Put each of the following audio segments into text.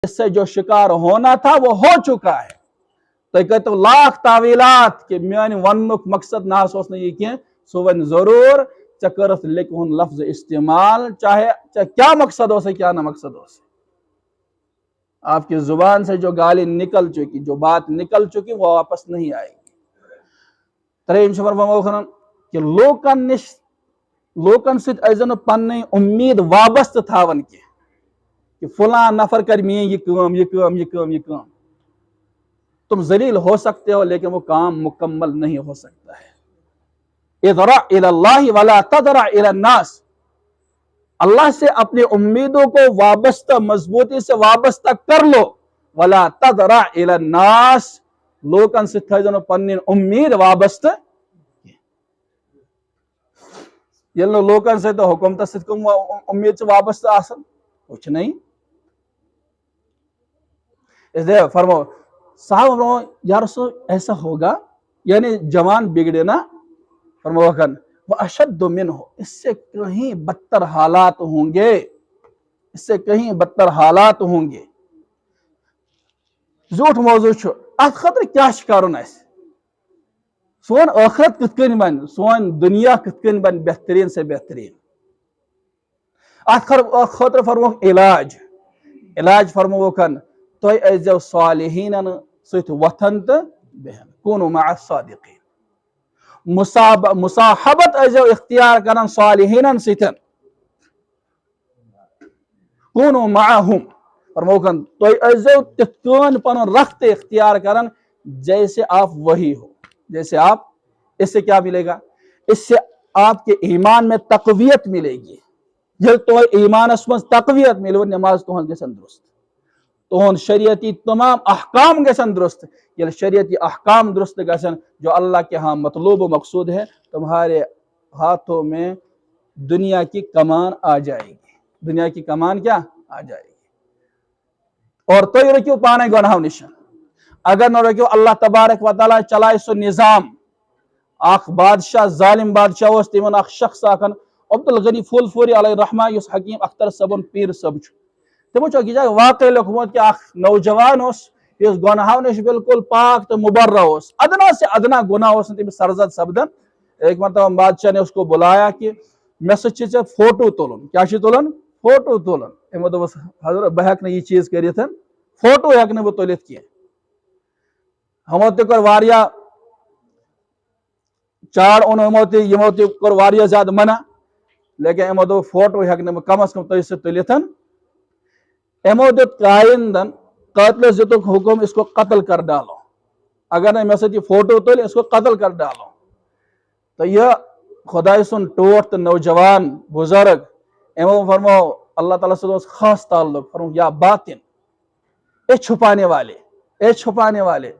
اس سے جو شکار ہونا تھا وہ ہو چکا ہے. تو کہتے لاکھ تعویلات کہ میان ونک مقصد نہ سوچنا یہ کہ سو ون ضرور چکرت لکھن لفظ استعمال چاہے کیا مقصد ہو سے کیا نہ مقصد ہو سے. آپ کی زبان سے جو گالی نکل چکی جو بات نکل چکی وہ واپس نہیں آئے گی. تریم شمر فرموکھن کہ لوکن ست ایزن پنن امید وابست تھاون کہ فلاں نفر کر میں یہ کام یہ کام یہ کام یہ کام. تم ذلیل ہو سکتے ہو لیکن وہ کام مکمل نہیں ہو سکتا ہے. ادرع الی اللہ ولا تدرع الی الناس. اللہ سے اپنی امیدوں کو وابستہ مضبوطی سے وابستہ کر لو. ولا تدرع الی الناس. لوکن سے تھیزن پنن امید وابستہ. یہ لوکن سے تو حکومت سے امید سے وابستہ آسن کچھ نہیں. اس لیے فرمو صاحب فرمو یا رسول ایسا ہوگا یعنی جوان بگڑے نا فرموکن وہ اشد منہ اس سے کہیں بدتر حالات ہوں گے. اس سے کہیں بدتر حالات ہوں گے. زیوٹ موضوع چھو ات خطر کیا کرن اس سون آخرت کت کن بن سون دنیا کت کن بن بہترین سے بہترین. ات خطر فرموک علاج فرموکن تو ایزو صالحین ست وطن تو بہن کونو مع الصادقین. مصاحبت ایزو اختیار کرن صالحین ستن کونو معہم. فرموکن تو ایزو تتکون پنن رخت اختیار کرن جیسے آپ وہی ہو. جیسے آپ اس سے کیا ملے گا اس سے آپ کے ایمان میں تقویت ملے گی. جب تو ایمان اسمز تقویت ملو نماز تو گژھن درست تہن شریعتی تمام احکام گژھن درست. یل شریعتی احکام درست گژھن جو اللہ کے ہاں مطلوب و مقصود ہے تمہارے ہاتھوں میں دنیا کی کمان آ جائے گی. دنیا کی کمان کیا آ جائے گی. اور تو رکھو پانے گناہ نشان اگر نہ رکھو اللہ تبارک و تعالی چلائے سو نظام. اخ بادشاہ ظالم بادشاہ اس تمن اخ شخص اخن عبدالغنی پھول پوری علیہ الرحمہ اس حکیم اختر صبن پیر صب تمو یہ جائے واقع لکھمت کہ اخ نوجوان اس گناہوں نش بالکل پاک تو مبرہ اس ادنا سے ادنا گناہ اس تمس سرزد سپدن. ایک مرتبہ بادشاہ نے اس کو بلایا کہ میں سچ فوٹو تلن کیا تلن فوٹو تلن. امو دس حضرت بہ ہیک یہ چیز کرت فوٹو ہیک بہ تلت کی. ہمو تہ کر واریا چار اون ہمو تہ کر واریا زیادہ منع لیکن امو دو فوٹو ہیک کم از کم تھی سے تلت. امو دیت قائندن قاتل دتک حکم اس کو قتل کر ڈالو. اگر نہیں میں سے یہ فوٹو تل اس کو قتل کر ڈالو. تو یہ خدای سن ٹوٹ تو نوجوان بزرگ امو فرمو اللہ تعالیٰ سے خاص تعلق فرمو یا باطن اے چھپانے والے اے چھپانے والے.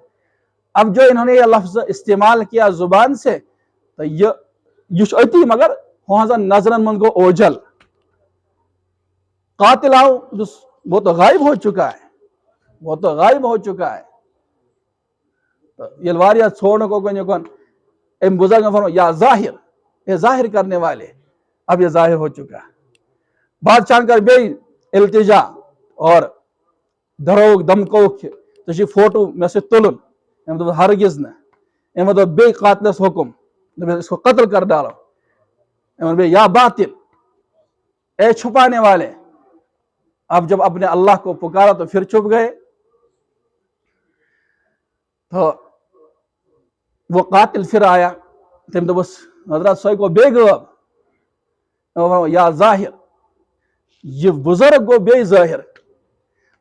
اب جو انہوں نے یہ لفظ استعمال کیا زبان سے تو یہ اتی مگر ہنزن نظرن من گو اوجل. قاتل آؤ وہ تو غائب ہو چکا ہے وہ تو غائب ہو چکا ہے. یہ واریا چھوڑنے کو کن ام بزرگ فرمو یا ظاہر یہ ظاہر کرنے والے اب یہ ظاہر ہو چکا ہے. بادشاہ کر بے التجا اور دروگ دمکوک تو فوٹو میں سے تلن ہرگز نہ بے قاتلس حکم اس کو قتل کر ڈالو. یا باطل اے چھپانے والے. اب جب اپنے اللہ کو پکارا تو پھر چھپ گئے. تو وہ قاتل پھر آیا تم دس حضرت سوئی کو بے غب یا ظاہر یہ بزرگ گو بے ظاہر.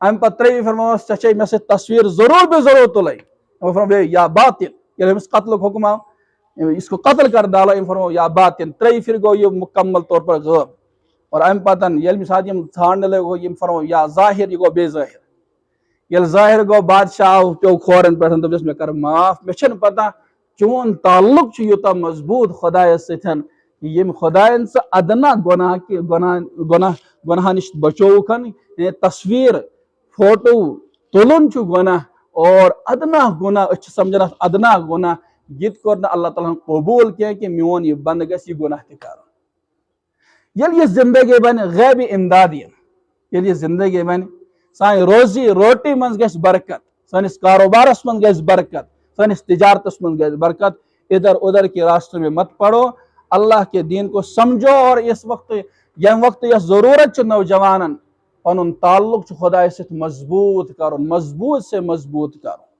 ام پتری فرمو چچے میں سے تصویر ضرور بے ضرور تلے. فرمو یا باطل یہ قتل حکم اس کو قتل کر ڈالو. فرمو یا باطل تری پھر گو یہ مکمل طور پر غب. اور ام پتن یل سات ژھانڈنے لگو یہ فرمو یا ظاہر یہ گو بے ظاہر. یل ظاہر گو بادشاہ پیو کھورن پہ دس میں کر معاف مے چھن پتہ چون تعلق یوتا مضبوط خدایس ستن یم خدائن سے ادنا گناہ کی گناہ نش بچوکن. تصویر فوٹو تلن چھ گناہ اور ادنا گناہ سمجھنا ادنا گناہ یہ کر اللہ تعالیٰ قبول کیا کہ میون یہ بند گھس یہ گناہ تہ کر. یل یہ زندگی بن غیبی امدادی یل یہ زندگی بن سانی روزی روٹی من گژھِ برکت، سانس کاروبارس من گژھِ برکت، سانس تجارتس من گژھِ برکت۔ ادھر ادھر کے راستوں میں مت پڑو، اللہ کے دین کو سمجھو، اور اس وقت یم وقت یہ ضرورت چھ نوجوانن پنن تعلق چھ خدا ست مضبوط کرن، مضبوط سے مضبوط کرن۔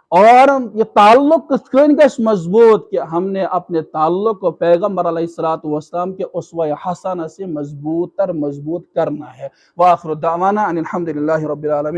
اور یہ تعلق کس کن گژھِ مضبوط کہ ہم نے اپنے تعلق کو پیغمبر علیہ السلام کے اسوہ حسنہ سے مضبوط کرنا ہے۔ وآخر دعوانا ان الحمد للہ رب العالمین۔